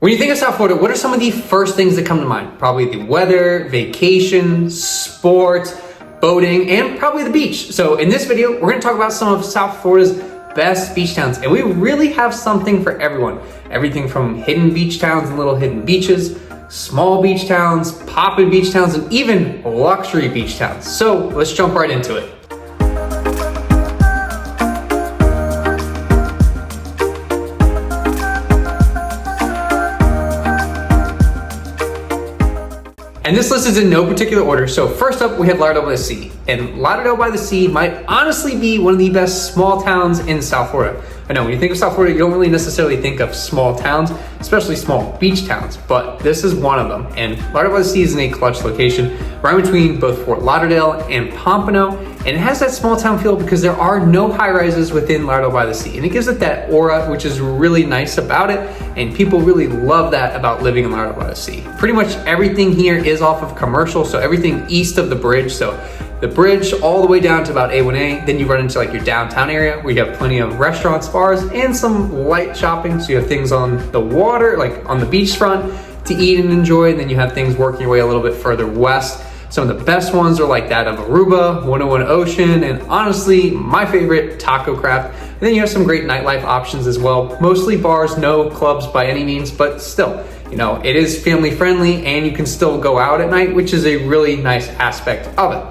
When you think of South Florida, what are some of the first things that come to mind? Probably the weather, vacation, sports, boating, and probably the beach. So in this video, we're gonna talk about some of South Florida's best beach towns. And we really have something for everyone. Everything from hidden beach towns and little hidden beaches, small beach towns, poppin' beach towns, and even luxury beach towns. So let's jump right into it. And this list is in no particular order. So first up, we have Lauderdale by the Sea. And Lauderdale by the Sea might honestly be one of the best small towns in South Florida. I know when you think of South Florida, you don't really necessarily think of small towns, especially small beach towns, but this is one of them. And Lauderdale by the Sea is in a clutch location right between both Fort Lauderdale and Pompano. And it has that small town feel because there are no high rises within Lauderdale by the Sea. And it gives it that aura, which is really nice about it. And people really love that about living in Lauderdale by the Sea. Pretty much everything here is off of commercial. So everything east of the bridge. So the bridge all the way down to about A1A. Then you run into like your downtown area where you have plenty of restaurants, bars, and some light shopping. So you have things on the water, like on the beachfront to eat and enjoy. And then you have things working your way a little bit further west. Some of the best ones are like that of Aruba, 101 Ocean, and honestly, my favorite, Taco Craft. And then you have some great nightlife options as well. Mostly bars, no clubs by any means, but still, you know, it is family friendly and you can still go out at night, which is a really nice aspect of it.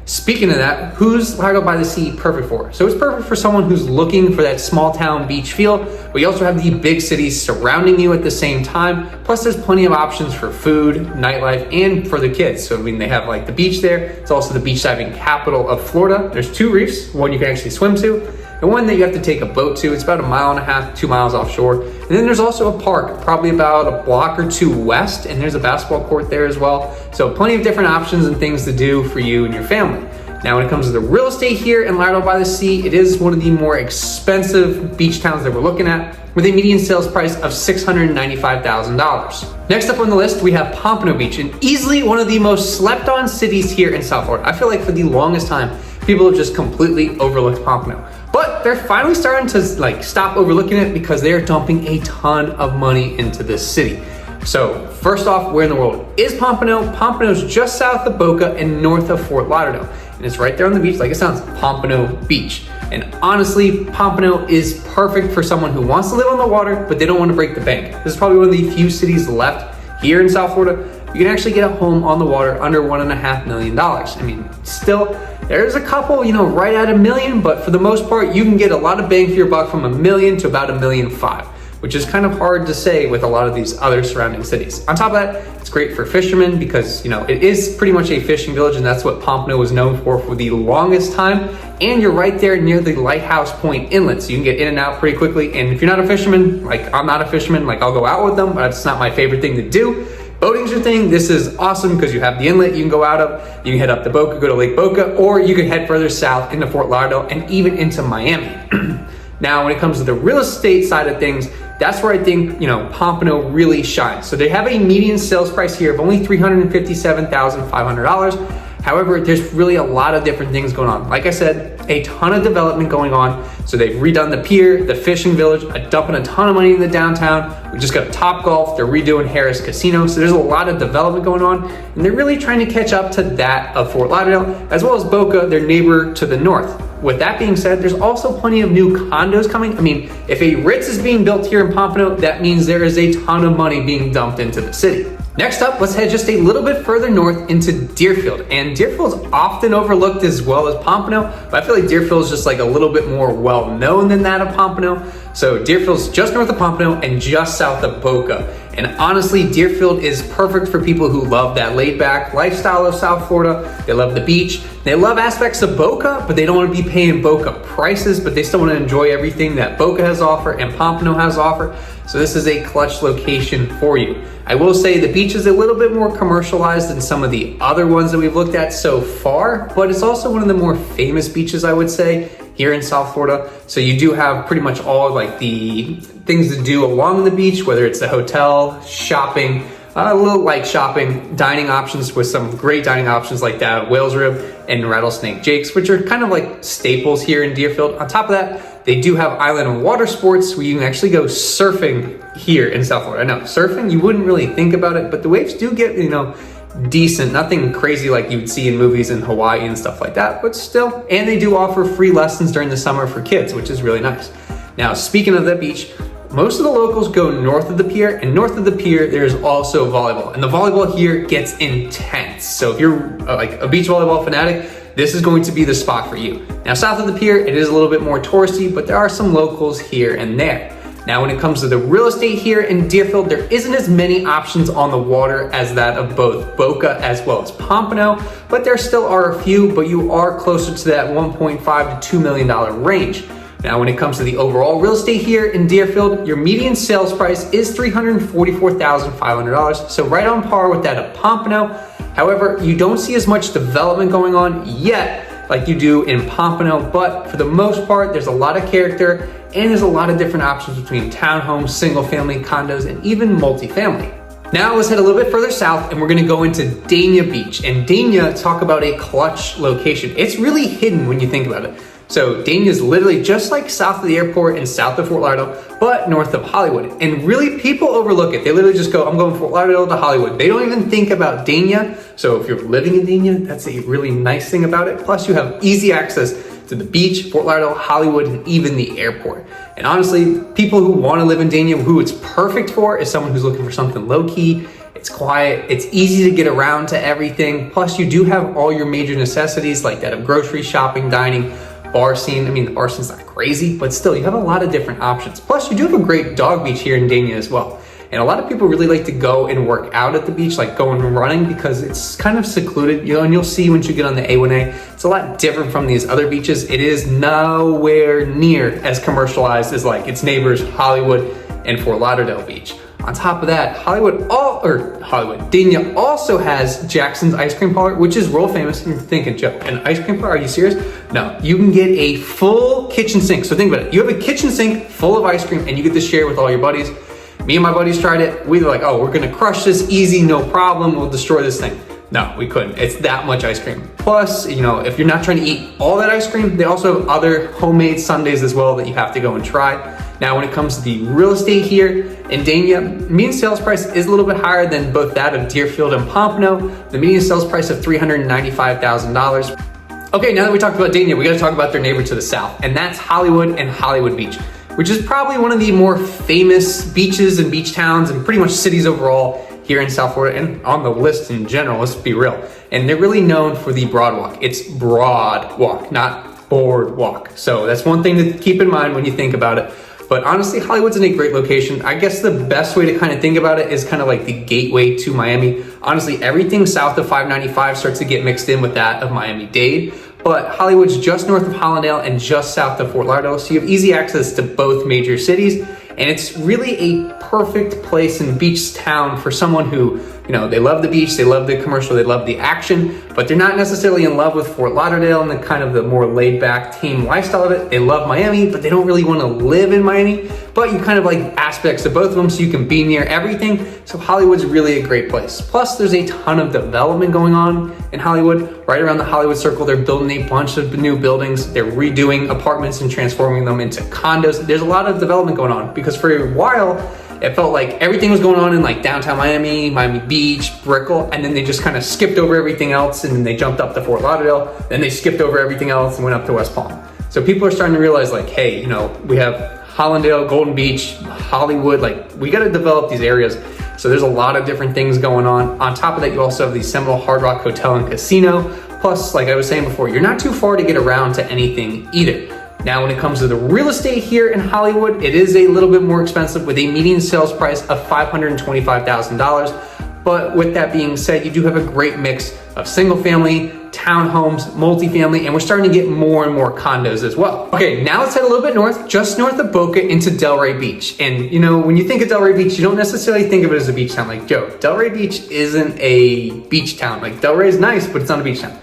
Speaking of that, who's Lauderdale by the Sea perfect for? So it's perfect for someone who's looking for that small town beach feel, but you also have the big cities surrounding you at the same time. Plus there's plenty of options for food, nightlife, and for the kids. So I mean, they have like the beach there. It's also the beach diving capital of Florida. There's 2 reefs, one you can actually swim to, and one that you have to take a boat to. It's about 1.5 miles, 2 miles offshore. And then there's also a park, probably about a block or 2 west, and there's a basketball court there as well. So plenty of different options and things to do for you and your family. Now, when it comes to the real estate here in Lauderdale by the Sea, it is one of the more expensive beach towns that we're looking at, with a median sales price of $695,000. Next up on the list, we have Pompano Beach, and easily one of the most slept on cities here in South Florida. I feel like for the longest time, people have just completely overlooked Pompano. But they're finally starting to stop overlooking it because they're dumping a ton of money into this city. So first off, where in the world is Pompano? Pompano's just south of Boca and north of Fort Lauderdale. And it's right there on the beach, like it sounds, Pompano Beach. And honestly, Pompano is perfect for someone who wants to live on the water, but they don't want to break the bank. This is probably one of the few cities left here in South Florida. You can actually get a home on the water under $1.5 million. I mean, still, there's a couple, right at $1 million, but for the most part, you can get a lot of bang for your buck from $1 million to about $1.5 million, which is kind of hard to say with a lot of these other surrounding cities. On top of that, it's great for fishermen because, it is pretty much a fishing village, and that's what Pompano was known for the longest time. And you're right there near the Lighthouse Point Inlet, so you can get in and out pretty quickly. And if you're not a fisherman, like I'm not a fisherman, like I'll go out with them, but it's not my favorite thing to do. Boating's your thing. This is awesome because you have the inlet you can go out of. You can head up to Boca, go to Lake Boca, or you can head further south into Fort Lauderdale and even into Miami. Now, when it comes to the real estate side of things, that's where I think, Pompano really shines. So they have a median sales price here of only $357,500. However, there's really a lot of different things going on. Like I said, a ton of development going on. So they've redone the pier, the fishing village, dumping a ton of money in the downtown. We just got Topgolf, they're redoing Harris Casino. So there's a lot of development going on, and they're really trying to catch up to that of Fort Lauderdale, as well as Boca, their neighbor to the north. With that being said, there's also plenty of new condos coming. I mean, if a Ritz is being built here in Pompano, that means there is a ton of money being dumped into the city. Next up, let's head just a little bit further north into Deerfield. And Deerfield's often overlooked as well as Pompano, but I feel like Deerfield is just like a little bit more well-known than that of Pompano. So Deerfield's just north of Pompano and just south of Boca. And honestly, Deerfield is perfect for people who love that laid-back lifestyle of South Florida. They love the beach. They love aspects of Boca, but they don't want to be paying Boca prices, but they still want to enjoy everything that Boca has to offer and Pompano has to offer. So this is a clutch location for you. I will say the beach is a little bit more commercialized than some of the other ones that we've looked at so far, but it's also one of the more famous beaches, I would say, here in South Florida. So you do have pretty much all like the things to do along the beach, whether it's the hotel, shopping, a little light shopping, dining options with some great dining options like that Whale's Rib and Rattlesnake Jake's, which are kind of like staples here in Deerfield. On top of that, they do have island and water sports where you can actually go surfing here in South Florida. I know surfing, you wouldn't really think about it, but the waves do get, decent, nothing crazy like you would see in movies in Hawaii and stuff like that, but still. And they do offer free lessons during the summer for kids, which is really nice. Now, speaking of that beach, most of the locals go north of the pier, and north of the pier, there's also volleyball. And the volleyball here gets intense. So if you're like a beach volleyball fanatic, this is going to be the spot for you. Now, south of the pier, it is a little bit more touristy, but there are some locals here and there. Now, when it comes to the real estate here in Deerfield, there isn't as many options on the water as that of both Boca as well as Pompano, but there still are a few, but you are closer to that $1.5 to $2 million range. Now, when it comes to the overall real estate here in Deerfield, your median sales price is $344,500, so right on par with that of Pompano. However, you don't see as much development going on yet like you do in Pompano, but for the most part, there's a lot of character and there's a lot of different options between townhomes, single family, condos, and even multifamily. Now let's head a little bit further south and we're gonna go into Dania Beach. And Dania, talk about a clutch location. It's really hidden when you think about it. So Dania is literally just like south of the airport and south of Fort Lauderdale, but north of Hollywood. And really, people overlook it. They literally just go, I'm going from Fort Lauderdale to Hollywood. They don't even think about Dania. So if you're living in Dania, that's a really nice thing about it. Plus you have easy access to the beach, Fort Lauderdale, Hollywood, and even the airport. And honestly, people who want to live in Dania, who it's perfect for is someone who's looking for something low key. It's quiet, it's easy to get around to everything. Plus you do have all your major necessities like that of grocery shopping, dining, bar scene. I mean, the bar scene's not crazy, but still you have a lot of different options. Plus you do have a great dog beach here in Dania as well. And a lot of people really like to go and work out at the beach, like going and running, because it's kind of secluded, and you'll see once you get on the A1A, it's a lot different from these other beaches. It is nowhere near as commercialized as like its neighbors, Hollywood and Fort Lauderdale Beach. On top of that, Dania also has Jackson's Ice Cream Parlor, which is world famous. And you're thinking, Joe, an ice cream parlor? Are you serious? No, you can get a full kitchen sink. So think about it. You have a kitchen sink full of ice cream and you get to share with all your buddies. Me and my buddies tried it. We were like, oh, we're gonna crush this easy, no problem. We'll destroy this thing. No, we couldn't. It's that much ice cream. Plus, if you're not trying to eat all that ice cream, they also have other homemade sundaes as well that you have to go and try. Now, when it comes to the real estate here in Dania, median sales price is a little bit higher than both that of Deerfield and Pompano. The median sales price of $395,000. Okay, now that we talked about Dania, we gotta talk about their neighbor to the south, and that's Hollywood and Hollywood Beach, which is probably one of the more famous beaches and beach towns and pretty much cities overall here in South Florida and on the list in general, let's be real. And they're really known for the broad walk. It's broad walk, not boardwalk. So that's one thing to keep in mind when you think about it. But honestly, Hollywood's in a great location. I guess the best way to kind of think about it is kind of like the gateway to Miami. Honestly, everything south of 595 starts to get mixed in with that of Miami-Dade. But Hollywood's just north of Hollandale and just south of Fort Lauderdale, so you have easy access to both major cities. And it's really a perfect place and beach town for someone who, they love the beach, they love the commercial, they love the action, but they're not necessarily in love with Fort Lauderdale and the kind of the more laid back, tame lifestyle of it. They love Miami, but they don't really want to live in Miami, but you kind of like aspects of both of them so you can be near everything. So Hollywood's really a great place. Plus there's a ton of development going on in Hollywood. Right around the Hollywood Circle, they're building a bunch of new buildings. They're redoing apartments and transforming them into condos. There's a lot of development going on because for a while, it felt like everything was going on in like downtown Miami, Miami Beach, Brickell, and then they just kind of skipped over everything else and then they jumped up to Fort Lauderdale, then they skipped over everything else and went up to West Palm. So people are starting to realize like, hey, we have Hollandale, Golden Beach, Hollywood, like we got to develop these areas. So there's a lot of different things going on. On top of that, you also have the Seminole Hard Rock Hotel and Casino. Plus, like I was saying before, you're not too far to get around to anything either. Now, when it comes to the real estate here in Hollywood, it is a little bit more expensive with a median sales price of $525,000. But with that being said, you do have a great mix of single family, townhomes, multifamily, and we're starting to get more and more condos as well. Okay, now let's head a little bit north, just north of Boca into Delray Beach. And when you think of Delray Beach, you don't necessarily think of it as a beach town. Like, Joe, Delray Beach isn't a beach town. Like, Delray is nice, but it's not a beach town.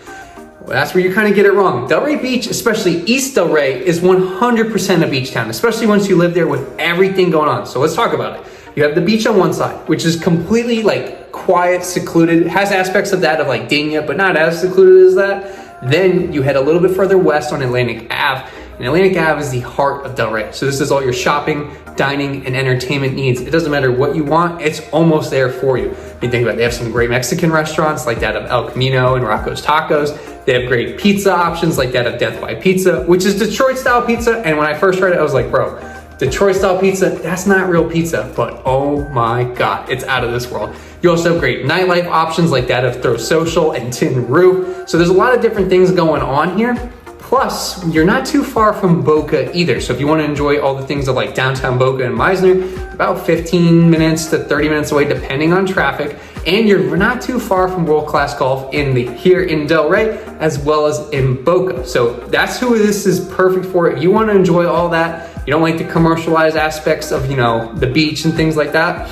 Well, that's where you kind of get it wrong. Delray Beach, especially East Delray, is 100% a beach town, especially once you live there with everything going on. So let's talk about it. You have the beach on one side, which is completely like quiet, secluded. It has aspects of that of like Dania, but not as secluded as that. Then you head a little bit further west on Atlantic Ave, and And Atlantic Ave is the heart of Delray. So this is all your shopping, dining, and entertainment needs. It doesn't matter what you want, it's almost there for you. You think about it, they have some great Mexican restaurants like that of El Camino and Rocco's Tacos. They have great pizza options like that of Death by Pizza, which is Detroit style pizza. And when I first tried it, I was like, bro, Detroit style pizza, that's not real pizza, but oh my God, it's out of this world. You also have great nightlife options like that of Throw Social and Tin Roof. So there's a lot of different things going on here. Plus, you're not too far from Boca either. So if you want to enjoy all the things of like downtown Boca and Meisner, about 15 minutes to 30 minutes away, depending on traffic. And you're not too far from world-class golf here in Delray, as well as in Boca. So that's who this is perfect for. If you want to enjoy all that, you don't like the commercialized aspects of, the beach and things like that,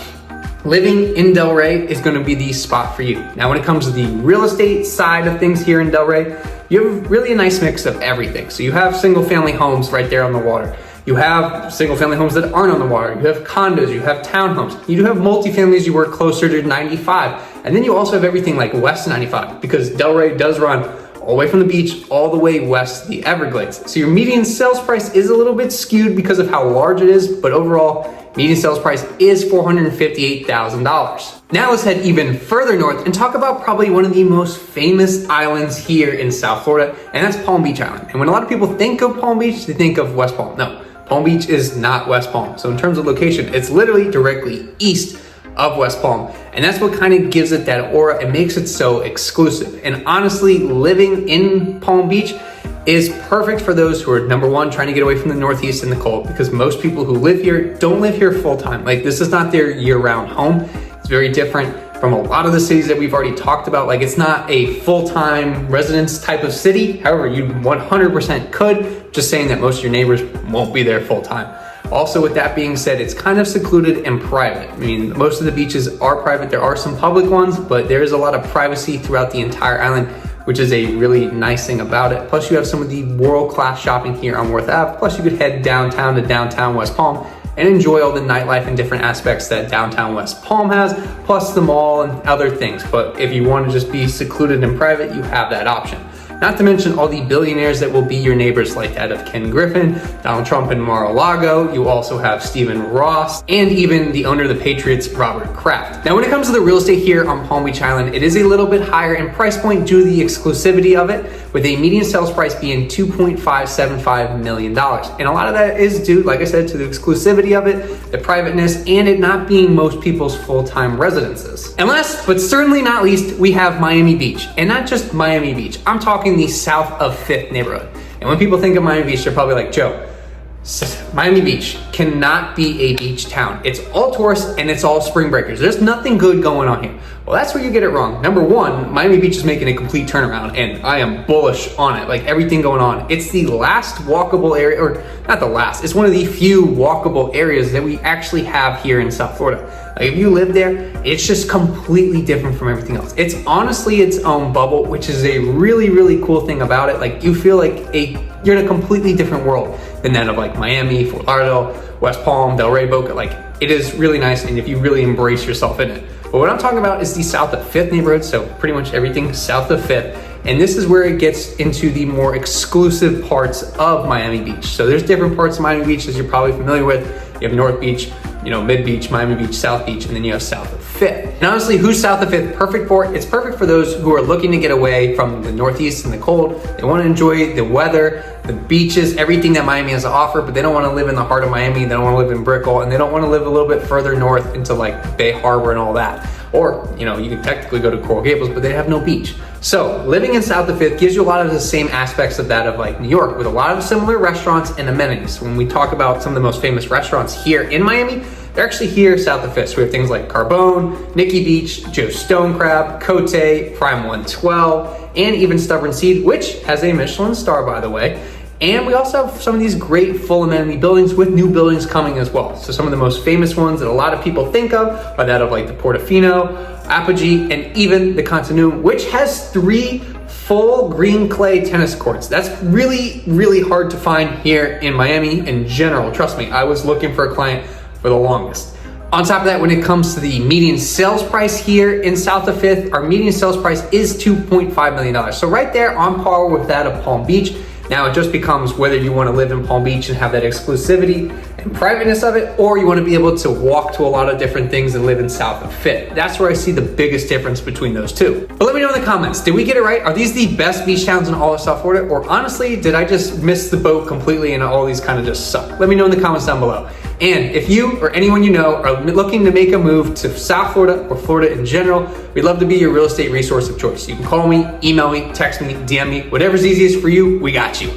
living in Delray is going to be the spot for you. Now, when it comes to the real estate side of things here in Delray, you have really a nice mix of everything. So you have single family homes right there on the water. You have single family homes that aren't on the water. You have condos, you have townhomes. You do have multifamilies, you work closer to 95. And then you also have everything like West 95, because Delray does run all the way from the beach all the way west to the Everglades. So your median sales price is a little bit skewed because of how large it is, but overall, median sales price is $458,000. Now let's head even further north and talk about probably one of the most famous islands here in South Florida, and that's Palm Beach Island. And when a lot of people think of Palm Beach, they think of West Palm. No, Palm Beach is not West Palm. So in terms of location, it's literally directly east of West Palm. And that's what kind of gives it that aura and makes it so exclusive. And honestly, living in Palm Beach is perfect for those who are, number one, trying to get away from the Northeast and the cold, because most people who live here don't live here full time. Like, this is not their year-round home. It's very different from a lot of the cities that we've already talked about. Like, it's not a full-time residence type of city. However, you 100% could, just saying that most of your neighbors won't be there full time. Also, with that being said, it's kind of secluded and private. I mean, most of the beaches are private. There are some public ones, but there is a lot of privacy throughout the entire island, which is a really nice thing about it. Plus, you have some of the world-class shopping here on Worth Ave. Plus, you could head downtown to downtown West Palm and enjoy all the nightlife and different aspects that downtown West Palm has, plus the mall and other things. But if you want to just be secluded and private, you have that option. Not to mention all the billionaires that will be your neighbors, like that of Ken Griffin, Donald Trump, and Mar-a-Lago. You also have Stephen Ross, and even the owner of the Patriots, Robert Kraft. Now, when it comes to the real estate here on Palm Beach Island, it is a little bit higher in price point due to the exclusivity of it, with a median sales price being $2.575 million. And a lot of that is due, like I said, to the exclusivity of it, the privateness, and it not being most people's full-time residences. And last, but certainly not least, we have Miami Beach. And not just Miami Beach, I'm talking the south of 5th neighborhood. And when people think of Miami Beach, they're probably like, Joe, Miami Beach cannot be a beach town. It's all tourists and it's all spring breakers. There's nothing good going on here. Well, that's where you get it wrong. Number one, Miami Beach is making a complete turnaround, and I am bullish on it. Like, everything going on. It's the last walkable area, or not the last, it's one of the few walkable areas that we actually have here in South Florida. Like, if you live there, it's just completely different from everything else. It's honestly its own bubble, which is a really, really cool thing about it. Like, you feel like you're in a completely different world than that of like Miami, Fort Lauderdale, West Palm, Delray, Boca. Like, it is really nice, and if you really embrace yourself in it. But what I'm talking about is the south of 5th neighborhood, so pretty much everything south of 5th. And this is where it gets into the more exclusive parts of Miami Beach. So there's different parts of Miami Beach, as you're probably familiar with. You have North Beach, Mid Beach, Miami Beach, South Beach, and then you have south of 5th. And honestly, who's south of 5th perfect for? It's perfect for those who are looking to get away from the Northeast and the cold. They want to enjoy the weather, the beaches, everything that Miami has to offer, but they don't want to live in the heart of Miami. They don't want to live in Brickell, and they don't want to live a little bit further north into like Bay Harbor and all that. Or, you could technically go to Coral Gables, but they have no beach. So living in south of 5th gives you a lot of the same aspects of that of like New York, with a lot of similar restaurants and amenities. When we talk about some of the most famous restaurants here in Miami, they're actually here south of 5th. So we have things like Carbone, Nikki Beach, Joe's Stone Crab, Cote, Prime 112, and even Stubborn Seed, which has a Michelin star, by the way. And we also have some of these great full amenity buildings with new buildings coming as well. So some of the most famous ones that a lot of people think of are that of like the Portofino, Apogee, and even the Continuum, which has 3 full green clay tennis courts. That's really, really hard to find here in Miami in general. Trust me, I was looking for a client for the longest. On top of that, when it comes to the median sales price here in south of 5th, our median sales price is $2.5 million. So right there on par with that of Palm Beach. Now it just becomes whether you want to live in Palm Beach and have that exclusivity and privateness of it, or you want to be able to walk to a lot of different things and live in South and Fit. That's where I see the biggest difference between those two. But let me know in the comments, did we get it right? Are these the best beach towns in all of South Florida? Or honestly, did I just miss the boat completely and all these kind of just suck? Let me know in the comments down below. And if you or anyone you know are looking to make a move to South Florida or Florida in general, we'd love to be your real estate resource of choice. You can call me, email me, text me, DM me, whatever's easiest for you, we got you.